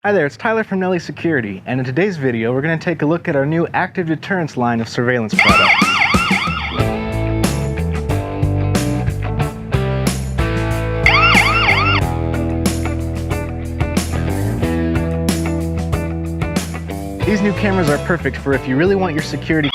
Hi there, it's Tyler from Nelly Security, and in today's video we're going to take a look at our new active deterrence line of surveillance products. These new cameras are perfect for if you really want your security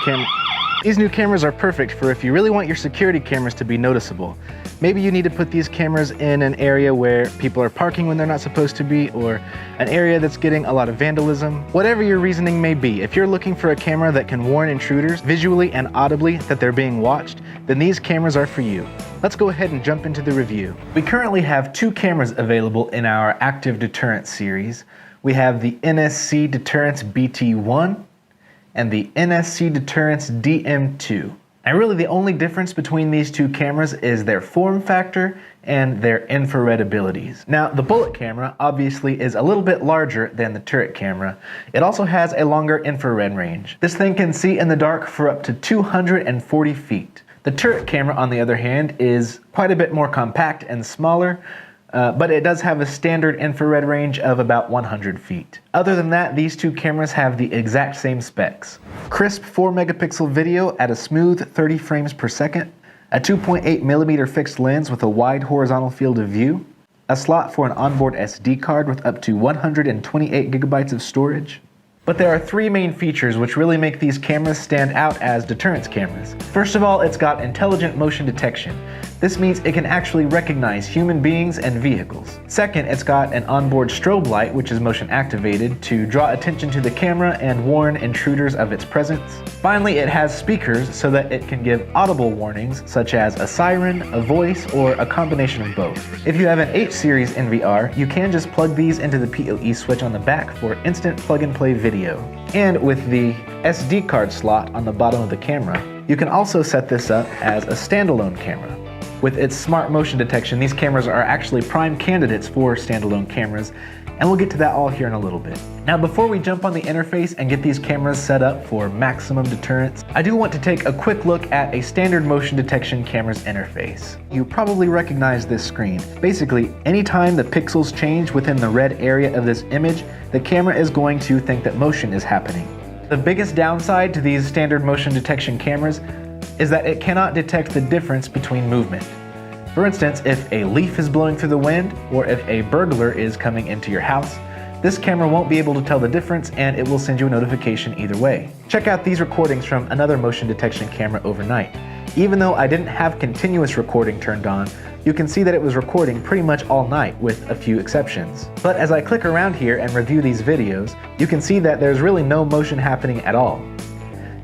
cameras to be noticeable. Maybe you need to put these cameras in an area where people are parking when they're not supposed to be, or an area that's getting a lot of vandalism. Whatever your reasoning may be, if you're looking for a camera that can warn intruders visually and audibly that they're being watched, then these cameras are for you. Let's go ahead and jump into the review. We currently have two cameras available in our active deterrence series. We have the NSC Deterrence BT1 and the NSC Deterrence DM2. And really the only difference between these two cameras is their form factor and their infrared abilities. Now, the bullet camera obviously is a little bit larger than the turret camera. It also has a longer infrared range. This thing can see in the dark for up to 240 feet. The turret camera, on the other hand, is quite a bit more compact and smaller, but it does have a standard infrared range of about 100 feet. Other than that, these two cameras have the exact same specs. Crisp 4 megapixel video at a smooth 30 frames per second, a 2.8mm fixed lens with a wide horizontal field of view, a slot for an onboard SD card with up to 128 gigabytes of storage. But there are three main features which really make these cameras stand out as deterrence cameras. First of all, it's got intelligent motion detection. This means it can actually recognize human beings and vehicles. Second, it's got an onboard strobe light, which is motion activated to draw attention to the camera and warn intruders of its presence. Finally, it has speakers so that it can give audible warnings such as a siren, a voice, or a combination of both. If you have an H series NVR, you can just plug these into the PoE switch on the back for instant plug-and-play video. And with the SD card slot on the bottom of the camera, you can also set this up as a standalone camera. With its smart motion detection, these cameras are actually prime candidates for standalone cameras, and we'll get to that all here in a little bit. Now, before we jump on the interface and get these cameras set up for maximum deterrence, I do want to take a quick look at a standard motion detection camera's interface. You probably recognize this screen. Basically, anytime the pixels change within the red area of this image, the camera is going to think that motion is happening. The biggest downside to these standard motion detection cameras is that it cannot detect the difference between movement. For instance, if a leaf is blowing through the wind, or if a burglar is coming into your house, this camera won't be able to tell the difference, and it will send you a notification either way. Check out these recordings from another motion detection camera overnight. Even though I didn't have continuous recording turned on, you can see that it was recording pretty much all night with a few exceptions. But as I click around here and review these videos, you can see that there's really no motion happening at all.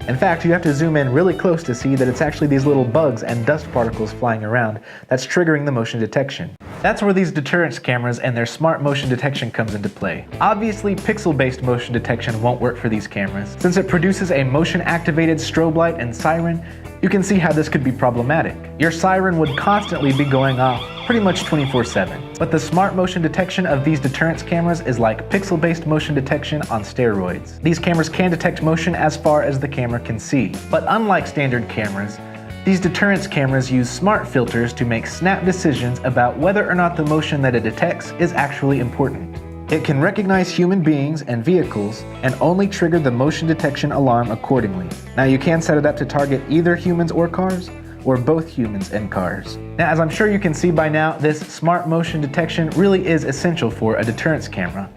In fact, you have to zoom in really close to see that it's actually these little bugs and dust particles flying around that's triggering the motion detection. That's where these deterrence cameras and their smart motion detection comes into play. Obviously, pixel-based motion detection won't work for these cameras. Since it produces a motion-activated strobe light and siren, you can see how this could be problematic. Your siren would constantly be going off pretty much 24/7. But the smart motion detection of these deterrence cameras is like pixel-based motion detection on steroids. These cameras can detect motion as far as the camera can see. But unlike standard cameras, these deterrence cameras use smart filters to make snap decisions about whether or not the motion that it detects is actually important. It can recognize human beings and vehicles and only trigger the motion detection alarm accordingly. Now, you can set it up to target either humans or cars, or both humans and cars. Now, as I'm sure you can see by now, this smart motion detection really is essential for a deterrence camera.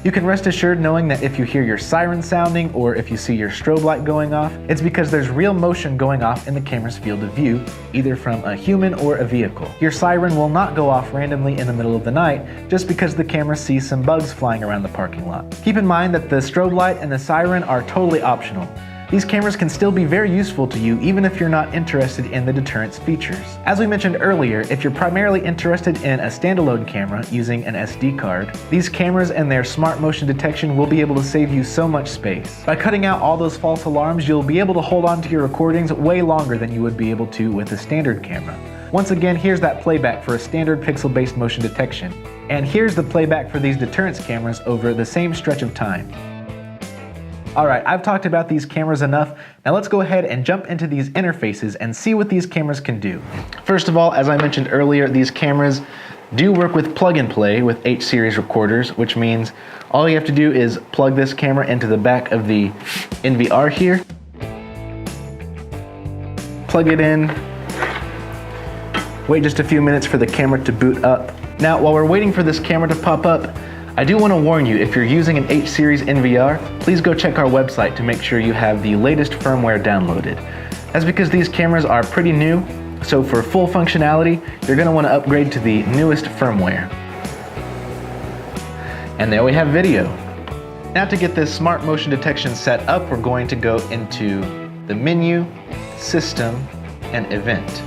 You can rest assured knowing that if you hear your siren sounding or if you see your strobe light going off, it's because there's real motion going off in the camera's field of view, either from a human or a vehicle. Your siren will not go off randomly in the middle of the night just because the camera sees some bugs flying around the parking lot. Keep in mind that the strobe light and the siren are totally optional. These cameras can still be very useful to you even if you're not interested in the deterrence features. As we mentioned earlier, if you're primarily interested in a standalone camera using an SD card, these cameras and their smart motion detection will be able to save you so much space. By cutting out all those false alarms, you'll be able to hold on to your recordings way longer than you would be able to with a standard camera. Once again, here's that playback for a standard pixel-based motion detection. And here's the playback for these deterrence cameras over the same stretch of time. Alright, I've talked about these cameras enough. Now let's go ahead and jump into these interfaces and see what these cameras can do. First of all, as I mentioned earlier, these cameras do work with plug and play with H series recorders, which means All you have to do is plug this camera into the back of the NVR here. Plug it in. Wait just a few minutes for the camera to boot up. Now, while we're waiting for this camera to pop up, I do want to warn you, if you're using an H-series NVR, please go check our website to make sure you have the latest firmware downloaded. That's because these cameras are pretty new, so for full functionality, you're going to want to upgrade to the newest firmware. And there we have video. Now to get this smart motion detection set up, we're going to go into the menu, system, and event.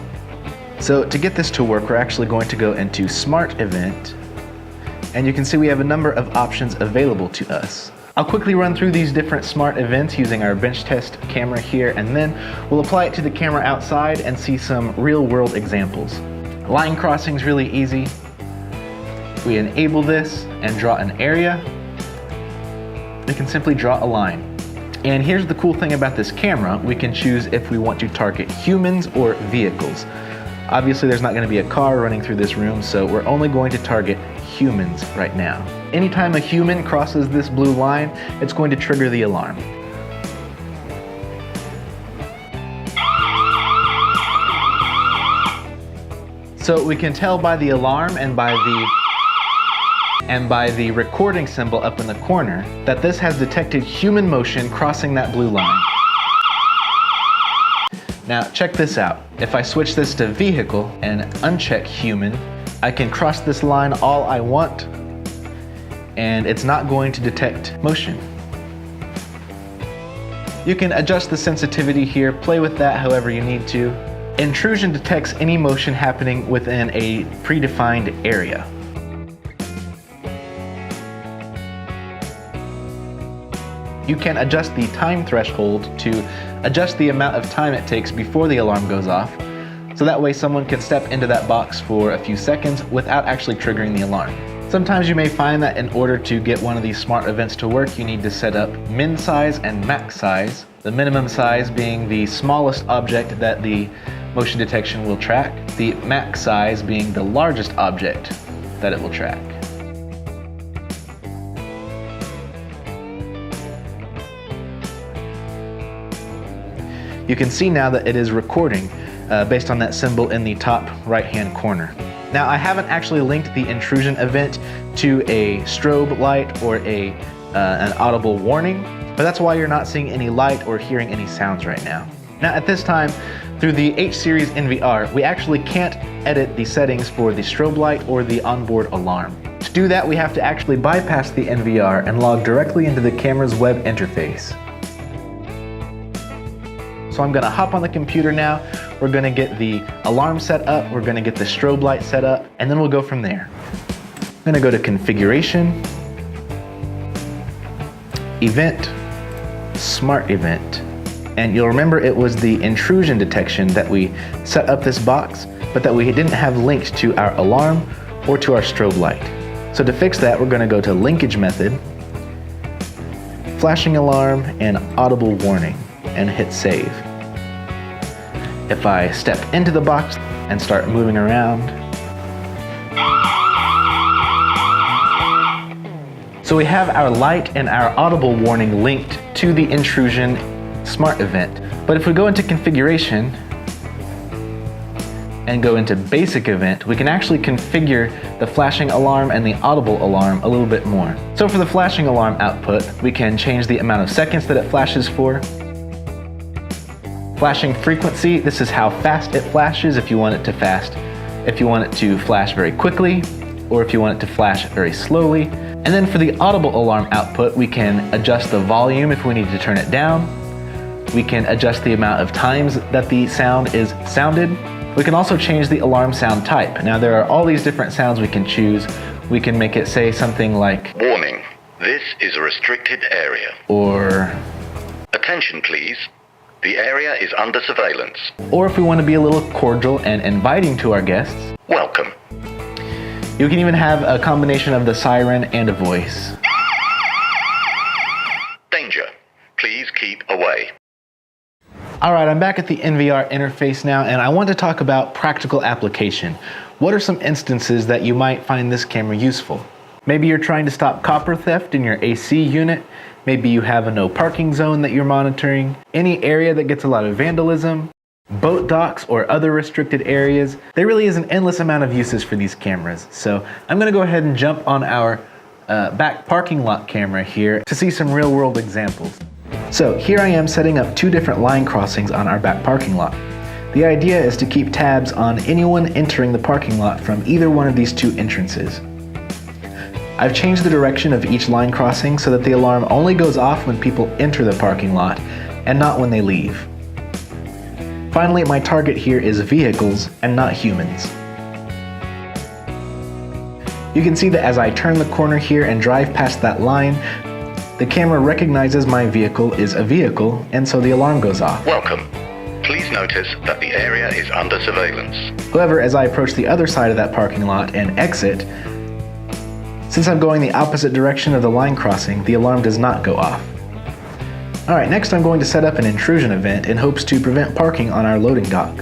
So to get this to work, we're actually going to go into smart event, and you can see we have a number of options available to us. I'll quickly run through these different smart events using our bench test camera here, and then we'll apply it to the camera outside and see some real world examples. Line crossing is really easy. We enable this and draw an area. We can simply draw a line. And here's the cool thing about this camera, we can choose if we want to target humans or vehicles. Obviously there's not going to be a car running through this room, so we're only going to target humans right now. Anytime a human crosses this blue line, it's going to trigger the alarm. So we can tell by the alarm and by the recording symbol up in the corner that this has detected human motion crossing that blue line. Now check this out. If I switch this to vehicle and uncheck human, I can cross this line all I want and it's not going to detect motion. You can adjust the sensitivity here, play with that however you need to. Intrusion detects any motion happening within a predefined area. You can adjust the time threshold to adjust the amount of time it takes before the alarm goes off, so that way someone can step into that box for a few seconds without actually triggering the alarm. Sometimes you may find that in order to get one of these smart events to work, you need to set up min size and max size, the minimum size being the smallest object that the motion detection will track, the max size being the largest object that it will track. You can see now that it is recording based on that symbol in the top right-hand corner. Now, I haven't actually linked the intrusion event to a strobe light or an audible warning, but that's why you're not seeing any light or hearing any sounds right now. Now, at this time, through the H-series NVR, we actually can't edit the settings for the strobe light or the onboard alarm. To do that, we have to actually bypass the NVR and log directly into the camera's web interface. So I'm gonna hop on the computer now, we're gonna get the alarm set up, we're gonna get the strobe light set up, and then we'll go from there. I'm gonna go to Configuration, Event, Smart Event. And you'll remember it was the intrusion detection that we set up this box, but that we didn't have linked to our alarm or to our strobe light. So to fix that, we're gonna go to Linkage Method, Flashing Alarm, and Audible Warning, and hit Save. If I step into the box and start moving around, so we have our light and our audible warning linked to the intrusion smart event. But if we go into configuration and go into basic event, we can actually configure the flashing alarm and the audible alarm a little bit more. So for the flashing alarm output, we can change the amount of seconds that it flashes for. Flashing frequency, this is how fast it flashes, if you want it to flash very quickly, or if you want it to flash very slowly. And then for the audible alarm output, we can adjust the volume if we need to turn it down. We can adjust the amount of times that the sound is sounded. We can also change the alarm sound type. Now there are all these different sounds we can choose. We can make it say something like, "Warning, this is a restricted area." Or, "Attention please, the area is under surveillance." Or if we want to be a little cordial and inviting to our guests, "Welcome." You can even have a combination of the siren and a voice. "Danger, please keep away." All right, I'm back at the NVR interface now, and I want to talk about practical application. What are some instances that you might find this camera useful? Maybe you're trying to stop copper theft in your AC unit. Maybe you have a no parking zone that you're monitoring. Any area that gets a lot of vandalism, boat docks or other restricted areas. There really is an endless amount of uses for these cameras. So I'm gonna go ahead and jump on our back parking lot camera here to see some real world examples. So here I am setting up 2 different line crossings on our back parking lot. The idea is to keep tabs on anyone entering the parking lot from either one of these 2 entrances. I've changed the direction of each line crossing so that the alarm only goes off when people enter the parking lot and not when they leave. Finally, my target here is vehicles and not humans. You can see that as I turn the corner here and drive past that line, the camera recognizes my vehicle is a vehicle, and so the alarm goes off. Welcome. Please notice that the area is under surveillance. However, as I approach the other side of that parking lot and exit, since I'm going the opposite direction of the line crossing, the alarm does not go off. Alright, next I'm going to set up an intrusion event in hopes to prevent parking on our loading dock.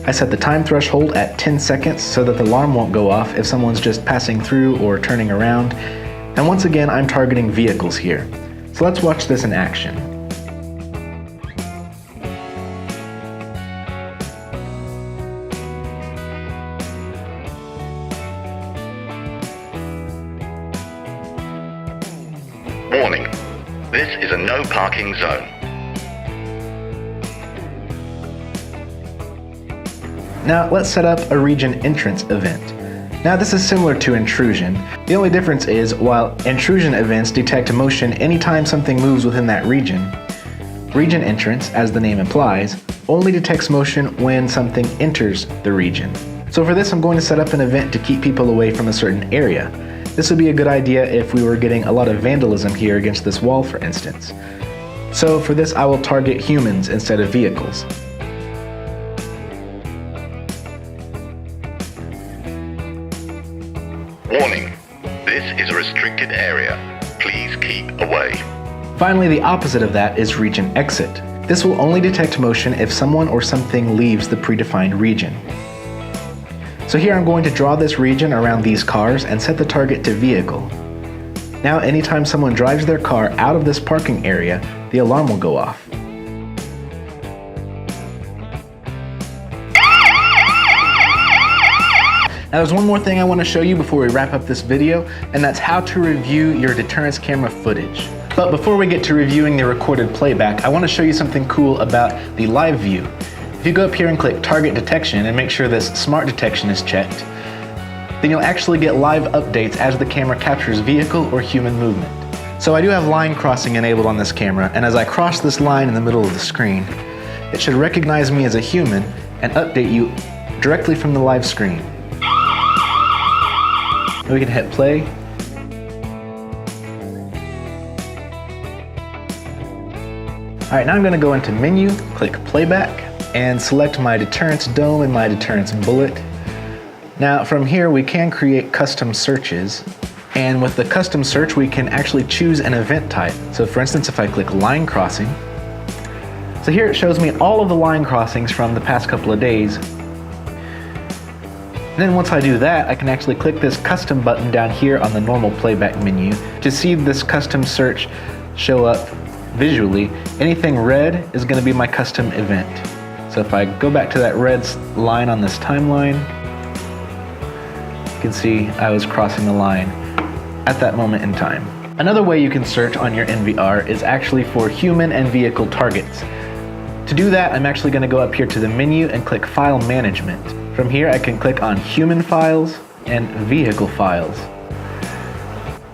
I set the time threshold at 10 seconds so that the alarm won't go off if someone's just passing through or turning around. And once again, I'm targeting vehicles here. So let's watch this in action. Warning. This is a no parking zone. Now let's set up a region entrance event. Now this is similar to intrusion. The only difference is while intrusion events detect motion anytime something moves within that region, region entrance, as the name implies, only detects motion when something enters the region. So for this I'm going to set up an event to keep people away from a certain area. This would be a good idea if we were getting a lot of vandalism here against this wall, for instance. So for this I will target humans instead of vehicles. Warning. This is a restricted area. Please keep away. Finally, the opposite of that is region exit. This will only detect motion if someone or something leaves the predefined region. So here I'm going to draw this region around these cars and set the target to vehicle. Now anytime someone drives their car out of this parking area, the alarm will go off. Now there's one more thing I want to show you before we wrap up this video, and that's how to review your deterrence camera footage. But before we get to reviewing the recorded playback, I want to show you something cool about the live view. If you go up here and click target detection and make sure this smart detection is checked, then you'll actually get live updates as the camera captures vehicle or human movement. So I do have line crossing enabled on this camera, and as I cross this line in the middle of the screen, it should recognize me as a human and update you directly from the live screen. We can hit play. Alright, now I'm going to go into menu, click playback, and select my deterrence dome and my deterrence bullet. Now from here we can create custom searches, and with the custom search we can actually choose an event type. So for instance, if I click line crossing, so here it shows me all of the line crossings from the past couple of days. And then once I do that, I can actually click this custom button down here on the normal playback menu to see this custom search show up visually. Anything red is going to be my custom event. So if I go back to that red line on this timeline, you can see I was crossing the line at that moment in time. Another way you can search on your NVR is actually for human and vehicle targets. To do that, I'm actually going to go up here to the menu and click File Management. From here, I can click on Human Files and Vehicle Files.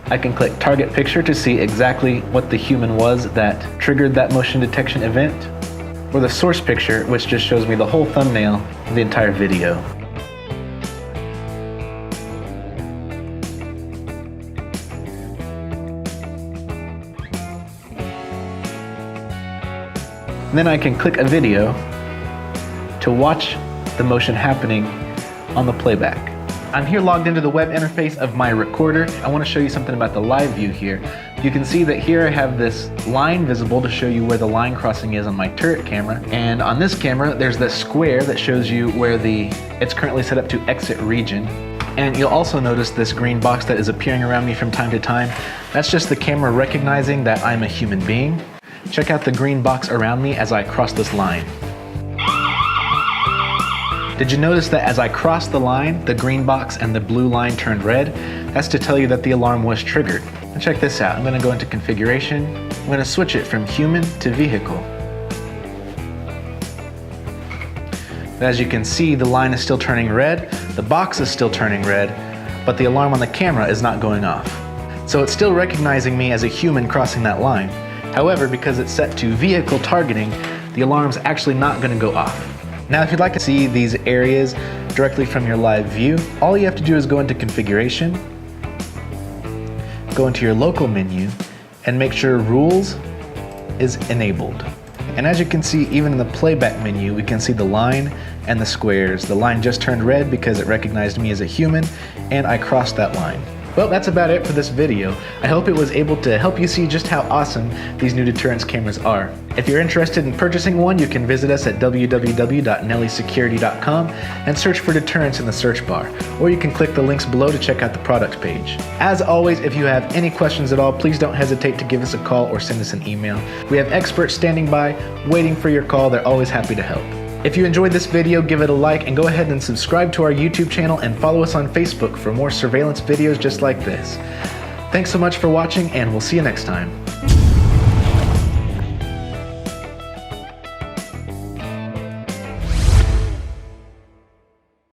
I can click Target Picture to see exactly what the human was that triggered that motion detection event, or the source picture, which just shows me the whole thumbnail of the entire video. And then I can click a video to watch the motion happening on the playback. I'm here logged into the web interface of my recorder. I want to show you something about the live view here. You can see that here I have this line visible to show you where the line crossing is on my turret camera. And on this camera, there's this square that shows you where it's currently set up to exit region. And you'll also notice this green box that is appearing around me from time to time. That's just the camera recognizing that I'm a human being. Check out the green box around me as I cross this line. Did you notice that as I crossed the line, the green box and the blue line turned red? That's to tell you that the alarm was triggered. And check this out. I'm going to go into configuration. I'm going to switch it from human to vehicle. As you can see, the line is still turning red, the box is still turning red, but the alarm on the camera is not going off. So it's still recognizing me as a human crossing that line. However, because it's set to vehicle targeting, the alarm's actually not going to go off. Now, if you'd like to see these areas directly from your live view, all you have to do is go into configuration, go into your local menu, and make sure rules is enabled. And as you can see, even in the playback menu, we can see the line and the squares. The line just turned red because it recognized me as a human, and I crossed that line. Well, that's about it for this video. I hope it was able to help you see just how awesome these new deterrence cameras are. If you're interested in purchasing one, you can visit us at www.nellysecurity.com and search for deterrence in the search bar, or you can click the links below to check out the product page. As always, if you have any questions at all, please don't hesitate to give us a call or send us an email. We have experts standing by, waiting for your call. They're always happy to help. If you enjoyed this video, give it a like and go ahead and subscribe to our YouTube channel and follow us on Facebook for more surveillance videos just like this. Thanks so much for watching, and we'll see you next time.